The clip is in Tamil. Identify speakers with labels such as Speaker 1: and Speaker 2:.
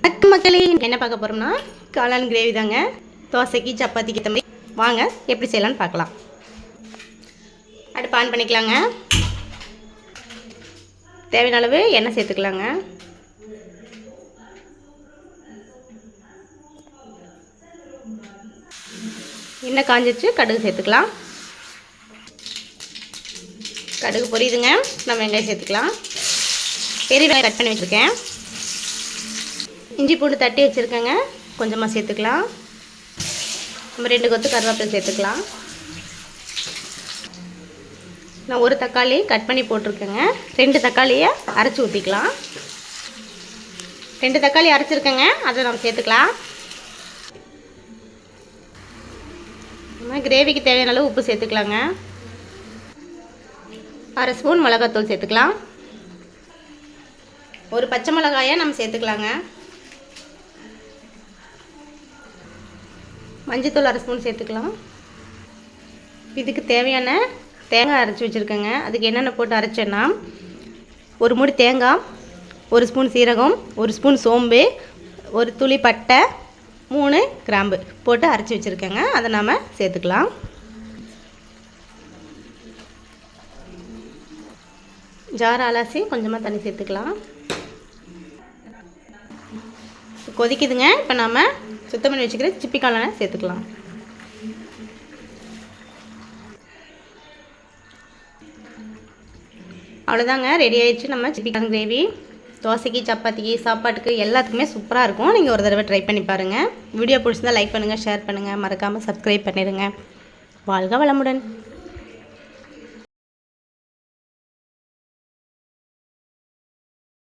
Speaker 1: மக்களே என்ன பார்க்க போகிறோம்னா காளான் கிரேவி தாங்க. தோசைக்கு சப்பாத்திக்கு ஏற்ற மாதிரி வாங்க எப்படி செய்யலான்னு பார்க்கலாம். அடுப்பு ஆன் பண்ணிக்கலாங்க. தேவையான அளவு எண்ணெய் சேர்த்துக்கலாங்க. எண்ணெய் காஞ்சிச்சு, கடுகு சேர்த்துக்கலாம். கடுகு பொரியுதுங்க. நம்ம வெங்காயம் சேர்த்துக்கலாம். பெரிய வெங்காயம் கட் பண்ணி வச்சுருக்கேன். இஞ்சி பூண்டு தட்டி வச்சுருக்கேங்க, கொஞ்சமாக சேர்த்துக்கலாம். நம்ம 2 கொத்து கருவேப்பிலை சேர்த்துக்கலாம். நான் ஒரு தக்காளி கட் பண்ணி போட்டிருக்கேங்க. 2 தக்காளியை அரைச்சி ஊற்றிக்கலாம். 2 தக்காளி அரைச்சிருக்கேங்க, அதை நம்ம சேர்த்துக்கலாம். நம்ம கிரேவிக்கு தேவையான அளவு உப்பு சேர்த்துக்கலாங்க. 1/2 ஸ்பூன் மிளகாத்தூள் சேர்த்துக்கலாம். ஒரு பச்சை மிளகாயை நம்ம சேர்த்துக்கலாங்க. மஞ்சத்தூள் 1/2 ஸ்பூன் சேர்த்துக்கலாம். இதுக்கு தேவையான தேங்காய் அரைச்சி வச்சுருக்கேங்க. அதுக்கு என்னென்ன போட்டு அரைச்சேன்னா, ஒரு மூடி தேங்காய், 1 ஸ்பூன் சீரகம், 1 ஸ்பூன் சோம்பு, 1 துளி பட்டை, 3 கிராம்பு போட்டு அரைச்சி வச்சுருக்கேங்க. அதை நாம் சேர்த்துக்கலாம். ஜார் அலசி கொஞ்சமாக தண்ணி சேர்த்துக்கலாம். கொதிக்குதுங்க. இப்போ நாம் சுத்தம் பண்ணி வச்சுக்கிற சிப்பி காளானை சேர்த்துக்கலாம். அவ்வளோதாங்க, ரெடி ஆகிடுச்சு நம்ம சிப்பி காளான் கிரேவி. தோசைக்கு, சப்பாத்திக்கு, சாப்பாட்டுக்கு எல்லாத்துக்குமே சூப்பராக இருக்கும். நீங்கள் ஒரு தடவை ட்ரை பண்ணி பாருங்கள். வீடியோ பிடிச்சிருந்தால் லைக் பண்ணுங்கள், ஷேர் பண்ணுங்கள், மறக்காமல் சப்ஸ்கிரைப் பண்ணிடுங்க. வாழ்க வளமுடன்.